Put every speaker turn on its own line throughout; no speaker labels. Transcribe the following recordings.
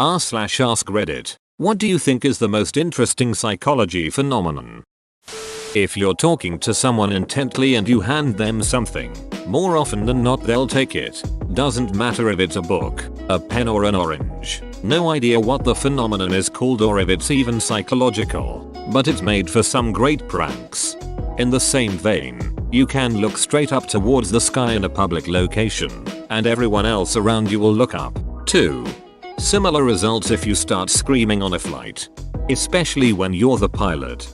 r/AskReddit. What do you think is the most interesting psychology phenomenon? If you're talking to someone intently and you hand them something, more often than not they'll take it. Doesn't matter if it's a book, a pen or an orange. No idea what the phenomenon is called or if it's even psychological, but it's made for some great pranks. In the same vein, you can look straight up towards the sky in a public location, and everyone else around you will look up, too. Similar results if you start screaming on a flight, especially when you're the pilot.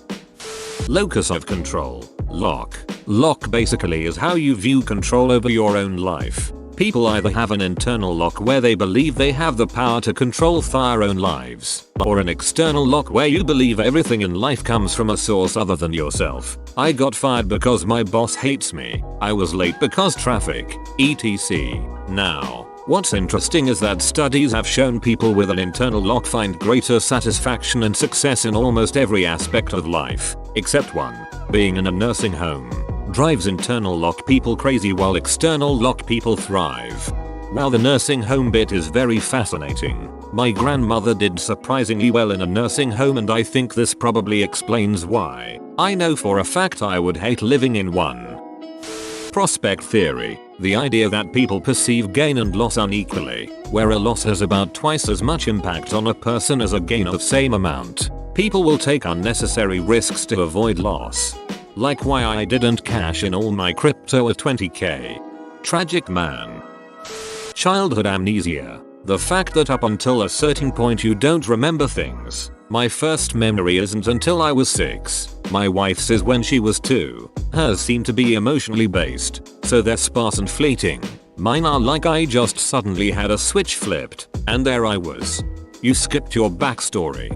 Locus of control. Lock. Lock basically is how you view control over your own life. People either have an internal lock where they believe they have the power to control their own lives, or an external lock where you believe everything in life comes from a source other than yourself. I got fired because my boss hates me. I was late because traffic, etc. Now, what's interesting is that studies have shown people with an internal lock find greater satisfaction and success in almost every aspect of life, except one, being in a nursing home. Drives internal lock people crazy while external lock people thrive. While the nursing home bit is very fascinating, my grandmother did surprisingly well in a nursing home and I think this probably explains why. I know for a fact I would hate living in one. Prospect theory. The idea that people perceive gain and loss unequally, where a loss has about twice as much impact on a person as a gain of same amount. People will take unnecessary risks to avoid loss. Like why I didn't cash in all my crypto at 20k. Tragic man. Childhood amnesia. The fact that up until a certain point you don't remember things. My first memory isn't until I was 6. My wife's is when she was 2. Hers seem to be emotionally based, so they're sparse and fleeting. Mine are like I just suddenly had a switch flipped, and there I was. You skipped your backstory.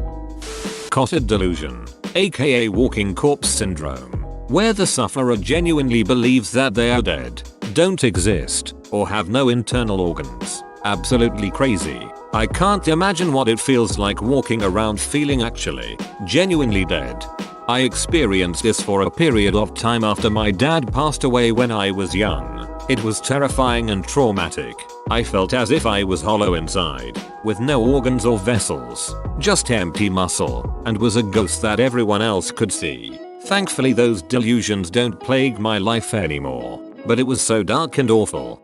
Cotard delusion, aka walking corpse syndrome, where the sufferer genuinely believes that they are dead, don't exist, or have no internal organs. Absolutely crazy. I can't imagine what it feels like walking around feeling actually, genuinely dead. I experienced this for a period of time after my dad passed away when I was young. It was terrifying and traumatic. I felt as if I was hollow inside, with no organs or vessels, just empty muscle, and was a ghost that everyone else could see. Thankfully those delusions don't plague my life anymore, but it was so dark and awful.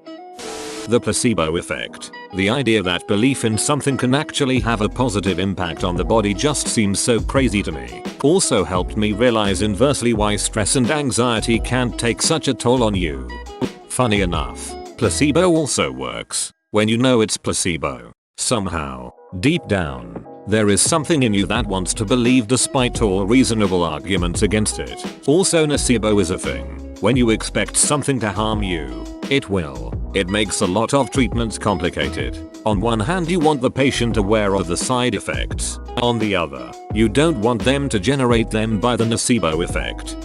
The placebo effect. The idea that belief in something can actually have a positive impact on the body just seems so crazy to me. Also helped me realize inversely why stress and anxiety can take such a toll on you. Funny enough, placebo also works when you know it's placebo. Somehow, deep down, there is something in you that wants to believe despite all reasonable arguments against it. Also nocebo is a thing. When you expect something to harm you, it will. It makes a lot of treatments complicated. On one hand you want the patient aware of the side effects. On the other, you don't want them to generate them by the nocebo effect.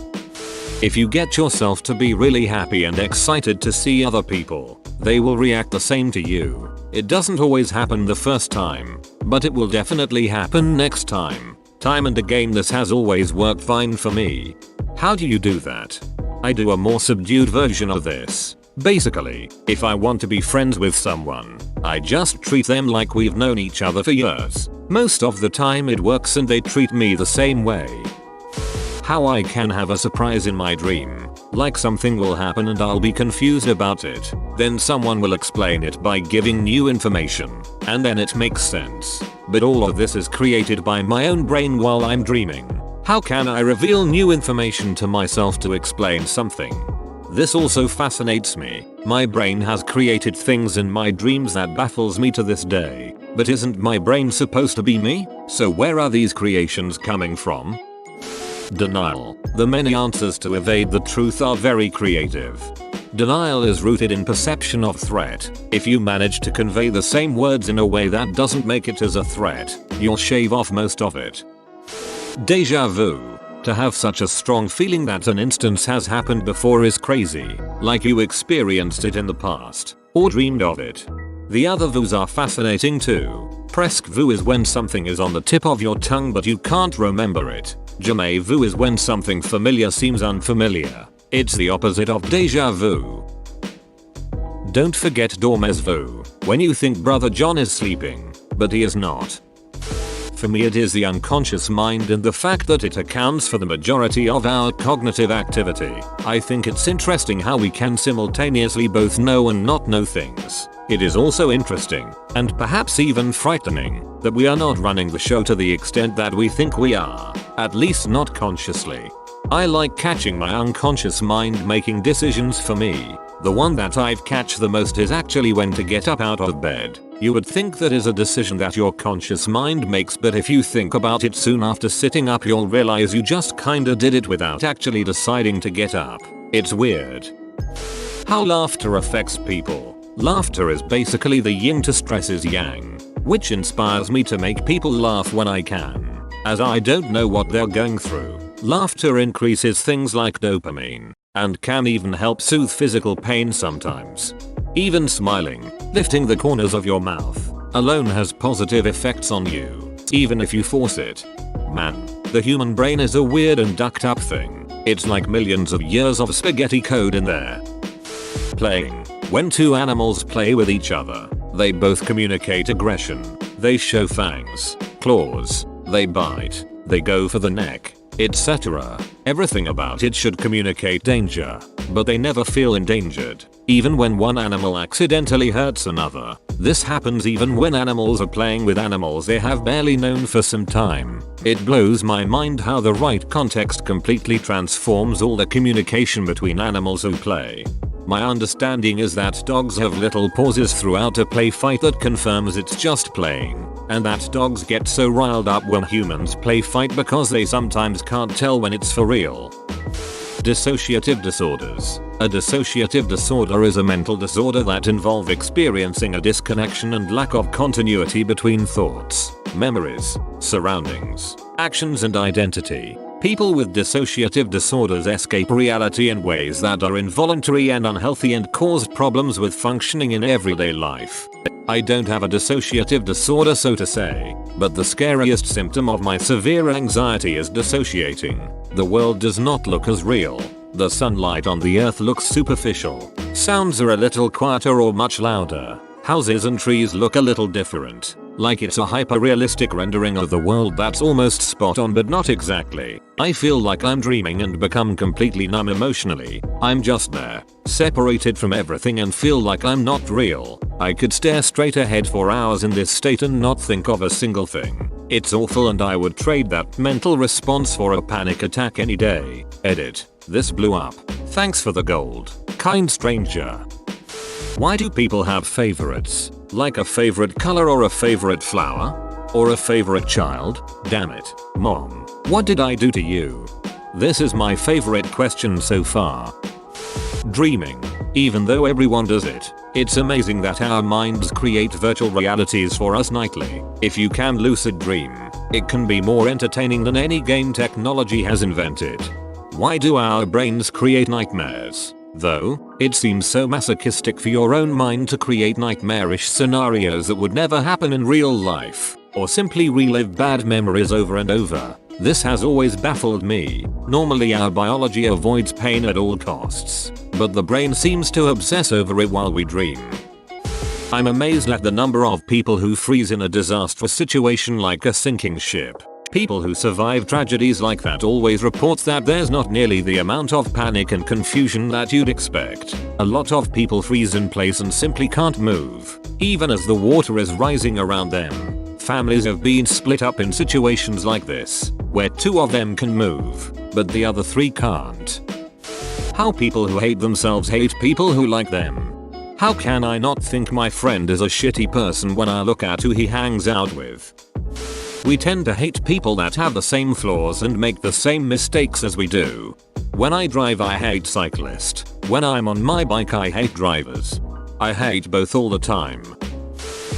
If you get yourself to be really happy and excited to see other people, they will react the same to you. It doesn't always happen the first time, but it will definitely happen next time. Time and again this has always worked fine for me. How do you do that? I do a more subdued version of this. Basically, if I want to be friends with someone, I just treat them like we've known each other for years. Most of the time it works and they treat me the same way. How I can have a surprise in my dream. Like something will happen and I'll be confused about it. Then someone will explain it by giving new information. And then it makes sense. But all of this is created by my own brain while I'm dreaming. How can I reveal new information to myself to explain something? This also fascinates me. My brain has created things in my dreams that baffles me to this day. But isn't my brain supposed to be me? So where are these creations coming from? Denial. The many answers to evade the truth are very creative. Denial is rooted in perception of threat. If you manage to convey the same words in a way that doesn't make it as a threat, you'll shave off most of it. Deja vu. To have such a strong feeling that an instance has happened before is crazy, like you experienced it in the past, or dreamed of it. The other vus are fascinating too. Presque vu is when something is on the tip of your tongue but you can't remember it. Jamais vu is when something familiar seems unfamiliar. It's the opposite of deja vu. Don't forget dormez vu. When you think Brother John is sleeping, but he is not. For me it is the unconscious mind and the fact that it accounts for the majority of our cognitive activity. I think it's interesting how we can simultaneously both know and not know things. It is also interesting, and perhaps even frightening, that we are not running the show to the extent that we think we are, at least not consciously. I like catching my unconscious mind making decisions for me. The one that I've catch the most is actually when to get up out of bed. You would think that is a decision that your conscious mind makes, but if you think about it soon after sitting up you'll realize you just kinda did it without actually deciding to get up. It's weird. How laughter affects people. Laughter is basically the yin to stress's yang, which inspires me to make people laugh when I can. As I don't know what they're going through, laughter increases things like dopamine, and can even help soothe physical pain sometimes. Even smiling, lifting the corners of your mouth, alone has positive effects on you, even if you force it. Man, the human brain is a weird and ducked up thing. It's like millions of years of spaghetti code in there. Playing. When two animals play with each other, they both communicate aggression. They show fangs, claws, they bite, they go for the neck, etc. Everything about it should communicate danger, but they never feel endangered, even when one animal accidentally hurts another. This happens even when animals are playing with animals they have barely known for some time. It blows my mind how the right context completely transforms all the communication between animals who play. My understanding is that dogs have little pauses throughout a play fight that confirms it's just playing, and that dogs get so riled up when humans play fight because they sometimes can't tell when it's for real. Dissociative disorders. A dissociative disorder is a mental disorder that involves experiencing a disconnection and lack of continuity between thoughts, memories, surroundings, actions and identity. People with dissociative disorders escape reality in ways that are involuntary and unhealthy and cause problems with functioning in everyday life. I don't have a dissociative disorder so to say, but the scariest symptom of my severe anxiety is dissociating. The world does not look as real. The sunlight on the earth looks superficial. Sounds are a little quieter or much louder. Houses and trees look a little different. Like it's a hyper-realistic rendering of the world that's almost spot on but not exactly. I feel like I'm dreaming and become completely numb emotionally. I'm just there, separated from everything and feel like I'm not real. I could stare straight ahead for hours in this state and not think of a single thing. It's awful and I would trade that mental response for a panic attack any day. Edit. This blew up. Thanks for the gold. Kind stranger. Why do people have favorites? Like a favorite color or a favorite flower? Or a favorite child? Damn it, Mom. What did I do to you? This is my favorite question so far. Dreaming. Even though everyone does it, it's amazing that our minds create virtual realities for us nightly. If you can lucid dream, it can be more entertaining than any game technology has invented. Why do our brains create nightmares? Though, it seems so masochistic for your own mind to create nightmarish scenarios that would never happen in real life, or simply relive bad memories over and over. This has always baffled me. Normally our biology avoids pain at all costs, but the brain seems to obsess over it while we dream. I'm amazed at the number of people who freeze in a disastrous situation like a sinking ship. People who survive tragedies like that always report that there's not nearly the amount of panic and confusion that you'd expect. A lot of people freeze in place and simply can't move, even as the water is rising around them. Families have been split up in situations like this, where two of them can move, but the other three can't. How people who hate themselves hate people who like them. How can I not think my friend is a shitty person when I look at who he hangs out with? We tend to hate people that have the same flaws and make the same mistakes as we do. When I drive I hate cyclists. When I'm on my bike I hate drivers. I hate both all the time.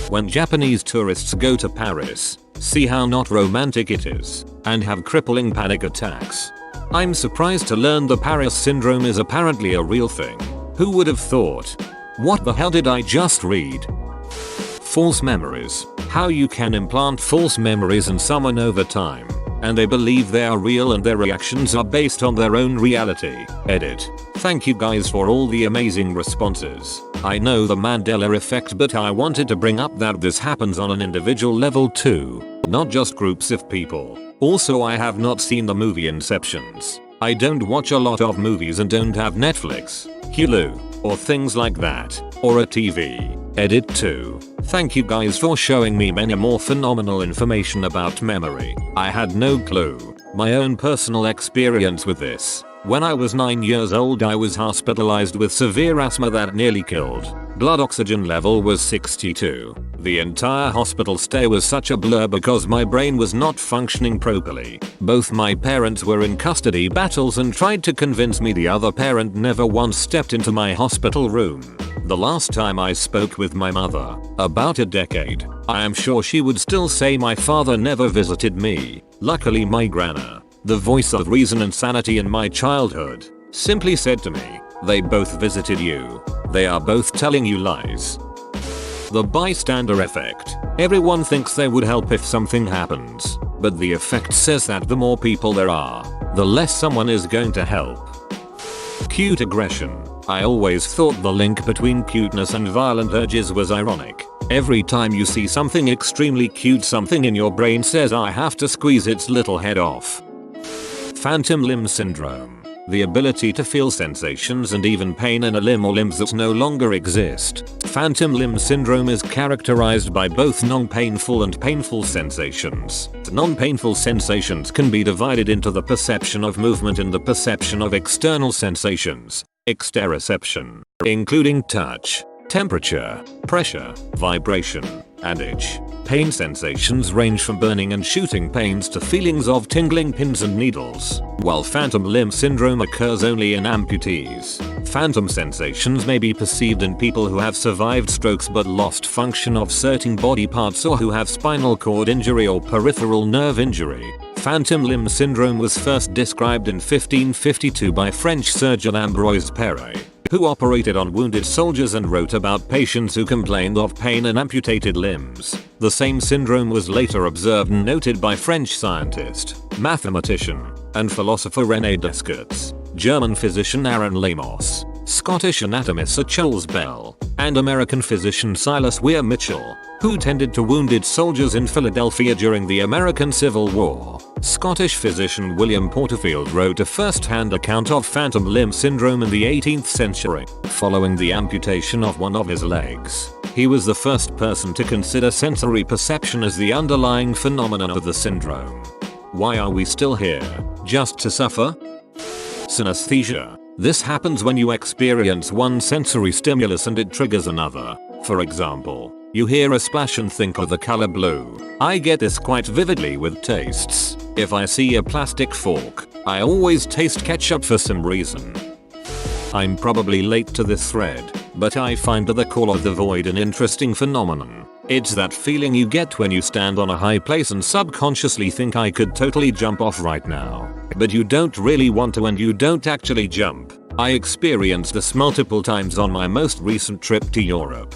When Japanese tourists go to Paris, see how not romantic it is, and have crippling panic attacks. I'm surprised to learn the Capgras Syndrome is apparently a real thing. Who would have thought? What the hell did I just read? False memories. How you can implant false memories in someone over time, and they believe they are real and their reactions are based on their own reality. Edit. Thank you guys for all the amazing responses. I know the Mandela effect, but I wanted to bring up that this happens on an individual level too, not just groups of people. Also, I have not seen the movie Inceptions. I don't watch a lot of movies and don't have Netflix, Hulu, or things like that, or a TV. Edit 2. Thank you guys for showing me many more phenomenal information about memory. I had no clue. My own personal experience with this. When I was 9 years old, I was hospitalized with severe asthma that nearly killed. Blood oxygen level was 62. The entire hospital stay was such a blur because my brain was not functioning properly. Both my parents were in custody battles and tried to convince me the other parent never once stepped into my hospital room. The last time I spoke with my mother, about a decade, I am sure she would still say my father never visited me. Luckily my grandma, the voice of reason and sanity in my childhood, simply said to me, "They both visited you. They are both telling you lies." The bystander effect. Everyone thinks they would help if something happens, but the effect says that the more people there are, the less someone is going to help. Cute aggression. I always thought the link between cuteness and violent urges was ironic. Every time you see something extremely cute, something in your brain says I have to squeeze its little head off. Phantom limb syndrome. The ability to feel sensations and even pain in a limb or limbs that no longer exist. Phantom limb syndrome is characterized by both non-painful and painful sensations. Non-painful sensations can be divided into the perception of movement and the perception of external sensations, exteroception, including touch, temperature, pressure, vibration, and itch. Pain sensations range from burning and shooting pains to feelings of tingling pins and needles, while phantom limb syndrome occurs only in amputees. Phantom sensations may be perceived in people who have survived strokes but lost function of certain body parts, or who have spinal cord injury or peripheral nerve injury. Phantom limb syndrome was first described in 1552 by French surgeon Ambroise Paré, who operated on wounded soldiers and wrote about patients who complained of pain in amputated limbs. The same syndrome was later observed and noted by French scientist, mathematician, and philosopher René Descartes, German physician Aaron Lamos, Scottish anatomist Sir Charles Bell, and American physician Silas Weir Mitchell, who tended to wounded soldiers in Philadelphia during the American Civil War. Scottish physician William Porterfield wrote a first-hand account of phantom limb syndrome in the 18th century, following the amputation of one of his legs. He was the first person to consider sensory perception as the underlying phenomenon of the syndrome. Why are we still here? Just to suffer? Synesthesia. This happens when you experience one sensory stimulus and it triggers another. For example, you hear a splash and think of the color blue. I get this quite vividly with tastes. If I see a plastic fork, I always taste ketchup for some reason. I'm probably late to this thread, but I find The Call of the Void an interesting phenomenon. It's that feeling you get when you stand on a high place and subconsciously think I could totally jump off right now. But you don't really want to and you don't actually jump. I experienced this multiple times on my most recent trip to Europe.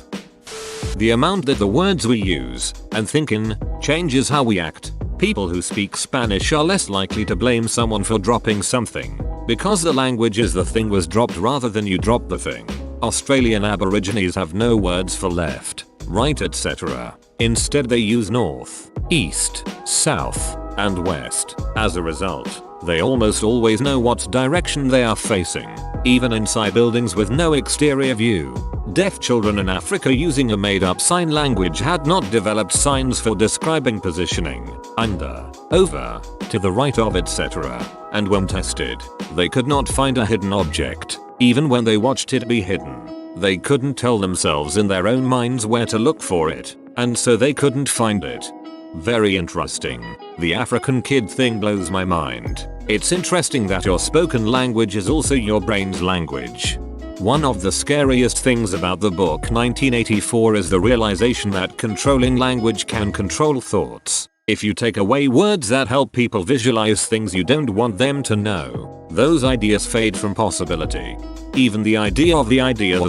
The amount that the words we use and think in changes how we act. People who speak Spanish are less likely to blame someone for dropping something, because the language is the thing was dropped rather than you dropped the thing. Australian Aborigines have no words for left, right, etc. Instead they use north, east, south, and west. As a result, they almost always know what direction they are facing, even inside buildings with no exterior view. Deaf children in Africa using a made-up sign language had not developed signs for describing positioning, under, over, to the right of, etc. And when tested, they could not find a hidden object, even when they watched it be hidden. They couldn't tell themselves in their own minds where to look for it, and so they couldn't find it. Very interesting. The African kid thing blows my mind. It's interesting that your spoken language is also your brain's language. One of the scariest things about the book 1984 is the realization that controlling language can control thoughts. If you take away words that help people visualize things you don't want them to know, those ideas fade from possibility. Even the idea of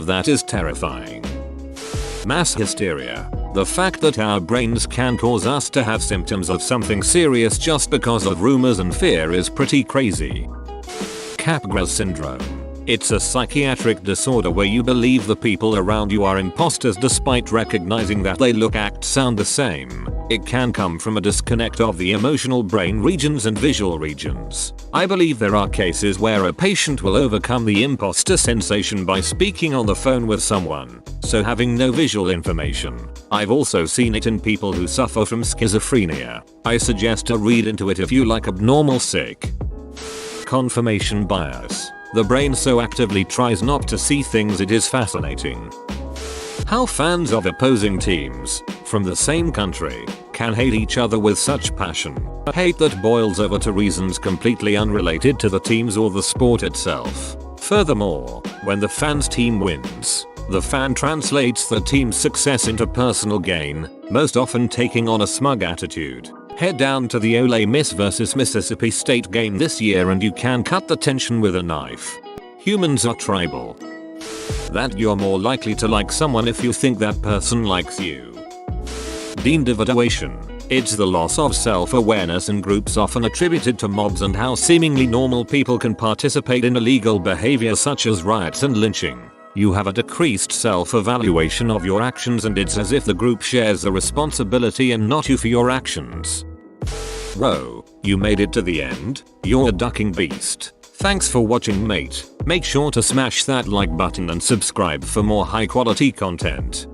that is terrifying. Mass hysteria. The fact that our brains can cause us to have symptoms of something serious just because of rumors and fear is pretty crazy. Capgras Syndrome. It's a psychiatric disorder where you believe the people around you are imposters despite recognizing that they look, act, sound the same. It can come from a disconnect of the emotional brain regions and visual regions. I believe there are cases where a patient will overcome the imposter sensation by speaking on the phone with someone, so having no visual information. I've also seen it in people who suffer from schizophrenia. I suggest to read into it if you like abnormal sick. Confirmation bias. The brain so actively tries not to see things it is fascinating. How fans of opposing teams, from the same country, can hate each other with such passion. A hate that boils over to reasons completely unrelated to the teams or the sport itself. Furthermore, when the fan's team wins, the fan translates the team's success into personal gain, most often taking on a smug attitude. Head down to the Ole Miss vs Mississippi State game this year and you can cut the tension with a knife. Humans are tribal. That you're more likely to like someone if you think that person likes you. Deindividuation. It's the loss of self-awareness in groups often attributed to mobs and how seemingly normal people can participate in illegal behavior such as riots and lynching. You have a decreased self-evaluation of your actions and it's as if the group shares the responsibility and not you for your actions. Bro, you made it to the end? You're a ducking beast. Thanks for watching, mate. Make sure to smash that like button and subscribe for more high quality content.